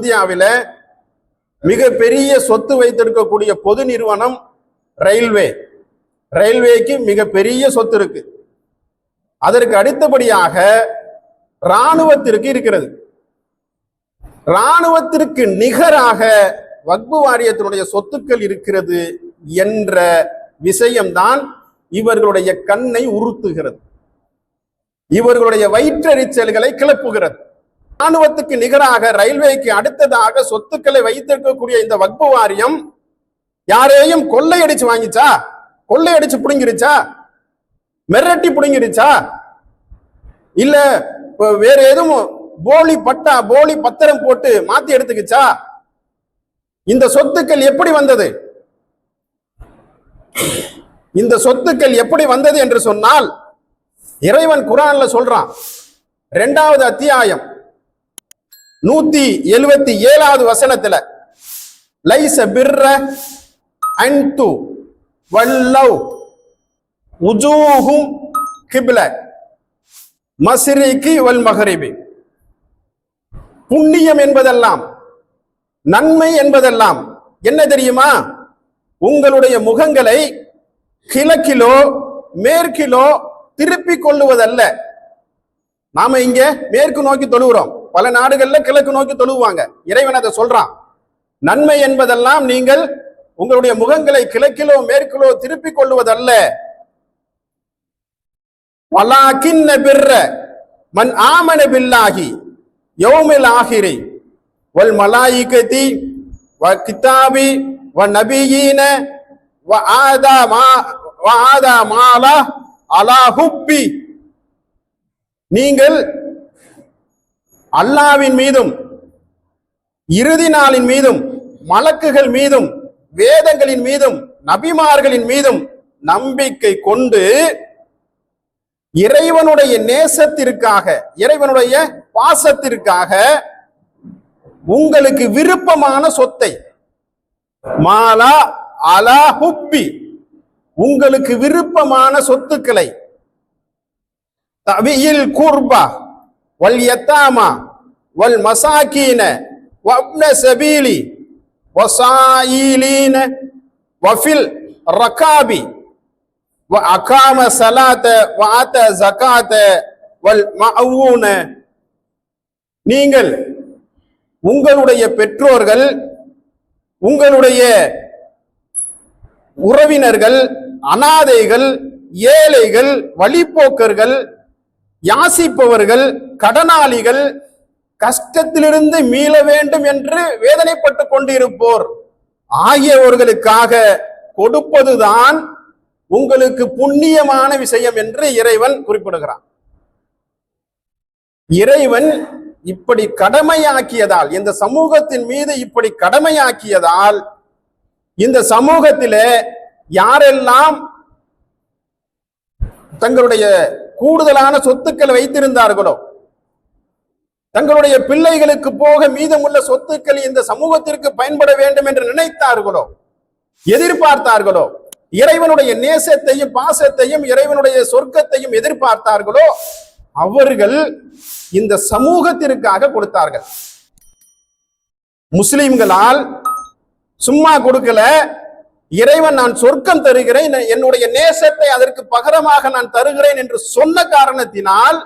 இந்தியாவில மிக பெரிய சொத்து வைத்திருக்கக்கூடிய பொது நிறுவனம் ரயில்வே. ரயில்வேக்கு மிக பெரிய சொத்து இருக்கு. அதற்கு அடுத்தபடியாக இராணுவத்திற்கு இருக்கிறது. இராணுவத்திற்கு நிகராக வக்பு வாரியத்தினுடைய சொத்துக்கள் இருக்கிறது என்ற விஷயம்தான் இவர்களுடைய கண்ணை உறுத்துகிறது, இவர்களுடைய வயிற்றெரிச்சல்களை கிளப்புகிறது. இராணுவத்துக்கு நிகராக ரயில்வேக்கு அடுத்ததாக சொத்துக்களை வைத்திருக்கக்கூடிய இந்த வக்பு வாரியம் யாரையும் கொள்ளையடிச்சு வாங்கிச்சா, கொள்ளையடிச்சு புடுங்கிருச்சா, மிரட்டி புடுங்கிருச்சா, இல்ல வேற எதுவும் போலி பட்டா போலி பத்திரம் போட்டு மாத்தி எடுத்துக்கிச்சா? இந்த சொத்துக்கள் எப்படி வந்தது? இந்த சொத்துக்கள் எப்படி வந்தது என்று சொன்னால் இறைவன் குர்ஆன்ல சொல்றான். 2வது அத்தியாயம் 177வது வசனத்துல லைஸ பிர்ர அன்து வல்லவ் உஜூஹும் கிப்ல மஸ்ரிகி வல் மக்ரிபி. புண்ணியம் என்பதெல்லாம், நன்மை என்பதெல்லாம் என்ன தெரியுமா? உங்களுடைய முகங்களை கிழக்கிலோ மேற்கிலோ திருப்பிக் கொள்ளுவதல்ல. நாம இங்க மேற்கு நோக்கி தொழுகிறோம், பல நாடுகள்ல கிழக்கு நோக்கி தொழுவாங்க. இறைவன் அதை சொல்றான், நன்மை என்பதெல்லாம் நீங்கள் உங்களுடைய முகங்களை கிழக்கிலோ மேற்கிலோ திருப்பிக் கொள்ளுவதல்ல. வலாகின்ன பிர்ர மன் ஆமன பில்லாஹி யௌமில் ஆஹிரி வல் மலாயிகதி வ கிதாபி வ நபியீன வ ஆதா மாலா அலா ஹுப்பி. நீங்கள் அல்லாஹ்வின் மீதும் இறுதி நாளின் மீதும் மலக்குகள் மீதும் வேதங்களின் மீதும் நபிமார்களின் மீதும் நம்பிக்கை கொண்டு இறைவனுடைய நேசத்திற்காக, இறைவனுடைய பாசத்திற்காக உங்களுக்கு விருப்பமான சொத்தை, மாலா அலா ஹுப்பி, உங்களுக்கு விருப்பமான சொத்துக்களை, தவியில் குர்பா வல் யத்தாமா வல் மசாகீன வப்ன சபீலி வசாயிலீன வஃபில் ரகாபி வ அகாம ஸலாத வ ஆத ஸகாத வல் மஅஊன. நீங்கள் உங்களுடைய பெற்றோர்கள், உங்களுடைய உறவினர்கள், அனாதைகள், ஏழைகள், வழிப்போக்கர்கள், யாசிப்பவர்கள், கடனாளிகள், கஷ்டத்திலிருந்து மீள வேண்டும் என்று வேதனைப்பட்டு கொண்டிருப்போர் ஆகியவர்களுக்காக கொடுப்பதுதான் உங்களுக்கு புண்ணியமான விஷயம் என்று இறைவன் குறிப்பிடுகிறான். இறைவன் இப்படி கடமையாக்கியதால், இந்த சமூகத்தின் மீது இப்படி கடமையாக்கியதால், இந்த சமூகத்திலே யாரெல்லாம் தங்களுடைய கூடுதலான சொத்துக்களை வைத்திருந்தார்களோ, தங்களுடைய பிள்ளைகளுக்கு போக மீதமுள்ள சொத்துக்கள் இந்த சமூகத்திற்கு பயன்பட வேண்டும் என்று நினைத்தார்களோ, எதிர்பார்த்தார்களோ, இறைவனுடைய நேசத்தையும் பாசத்தையும் இறைவனுடைய சொர்க்கத்தையும் எதிர்பார்த்தார்களோ, அவர்கள் இந்த சமூகத்திற்காக கொடுத்தார்கள். முஸ்லிம்களால் சும்மா கொடுக்கல. இறைவன் நான் சொர்க்கம் தருகிறேன், என்னுடைய நேசத்தை அதற்கு பகரமாக நான் தருகிறேன் என்று சொன்ன காரணத்தினால்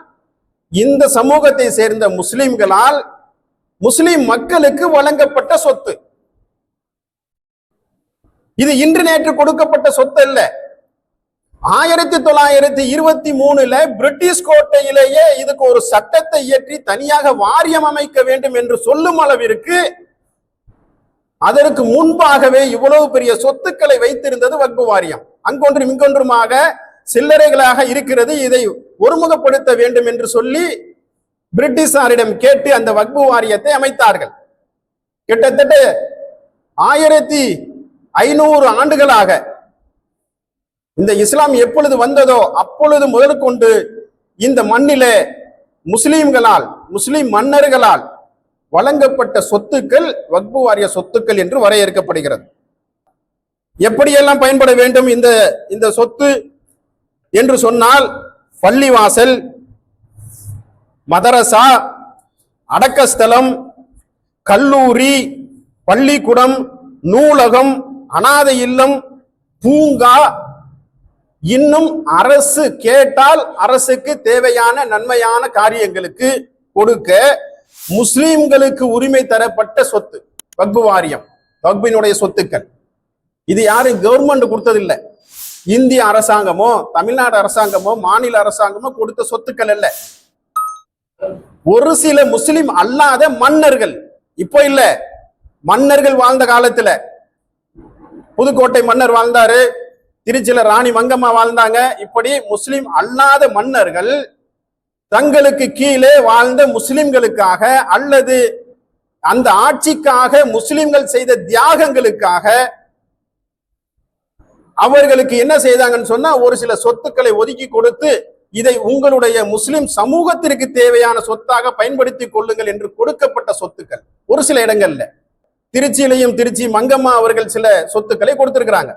இந்த சமூகத்தை சேர்ந்த முஸ்லிம்களால் முஸ்லிம் மக்களுக்கு வழங்கப்பட்ட சொத்து. இது இன்று நேற்று கொடுக்கப்பட்ட சொத்து அல்ல. 1923 பிரிட்டிஷ் கோட்டையிலேயே இதுக்கு ஒரு சட்டத்தை இயற்றி தனியாக வாரியம் அமைக்க வேண்டும் என்று சொல்லும் அளவிற்கு அதற்கு முன்பாகவே இவ்வளவு பெரிய சொத்துக்களை வைத்திருந்தது வக்பு வாரியம். அங்கொன்றும் இங்கொன்றுமாக சில்லறைகளாக இருக்கிறது, இதை ஒருமுகப்படுத்த வேண்டும் என்று சொல்லி பிரிட்டிஷாரிடம் கேட்டு அந்த வக்பு வாரியத்தை அமைத்தார்கள். கிட்டத்தட்ட 1500 ஆண்டுகளாக இந்த இஸ்லாம் எப்பொழுது வந்ததோ அப்பொழுது முதல் கொண்டு இந்த மண்ணிலே முஸ்லிம்களால், முஸ்லிம் மன்னர்களால் வழங்கப்பட்ட சொத்துக்கள் வக்பு வாரிய சொத்துக்கள் என்று வரையறுக்கப்படுகிறது. எப்படியெல்லாம் பயன்பட வேண்டும் இந்த சொத்து என்று சொன்னால், பள்ளிவாசல், மதரசா, அடக்கஸ்தலம், கல்லூரி, பள்ளிக்கூடம், நூலகம், அனாதை இல்லம், பூங்கா, இன்னும் அரசு கேட்டால் அரசுக்கு தேவையான நன்மையான காரியங்களுக்கு கொடுக்க முஸ்லிம்களுக்கு உரிமை தரப்பட்ட சொத்து வக்ஃபு வாரியம், வக்ஃபினுடைய சொத்துக்கள். இது யாரும் கவர்மெண்ட் கொடுத்ததில்லை. இந்திய அரசாங்கமோ தமிழ்நாடு அரசாங்கமோ மாநில அரசாங்கமோ கொடுத்த சொத்துக்கள் அல்ல. ஒரு சில முஸ்லிம் அல்லாத மன்னர்கள், இப்போ இல்ல, மன்னர்கள் வாழ்ந்த காலத்துல புதுக்கோட்டை மன்னர் வாழ்ந்தாரு, திருச்சியில ராணி மங்கம்மா வாழ்ந்தாங்க. இப்படி முஸ்லிம் அல்லாத மன்னர்கள் தங்களுக்கு கீழே வாழ்ந்த முஸ்லிம்களுக்காக அல்லது அந்த ஆட்சிக்காக முஸ்லிம்கள் செய்த தியாகங்களுக்காக அவர்களுக்கு என்ன செய்தாங்கன்னு சொன்னா, ஒரு சில சொத்துக்களை ஒதுக்கி கொடுத்து இதை உங்களுடைய முஸ்லிம் சமூகத்திற்கு தேவையான சொத்தாக பயன்படுத்திக் கொள்ளுங்கள் என்று கொடுக்கப்பட்ட சொத்துக்கள் ஒரு சில இடங்கள்ல. திருச்சியிலையும் திருச்சி மங்கம்மா அவர்கள் சில சொத்துக்களை கொடுத்திருக்கிறாங்க.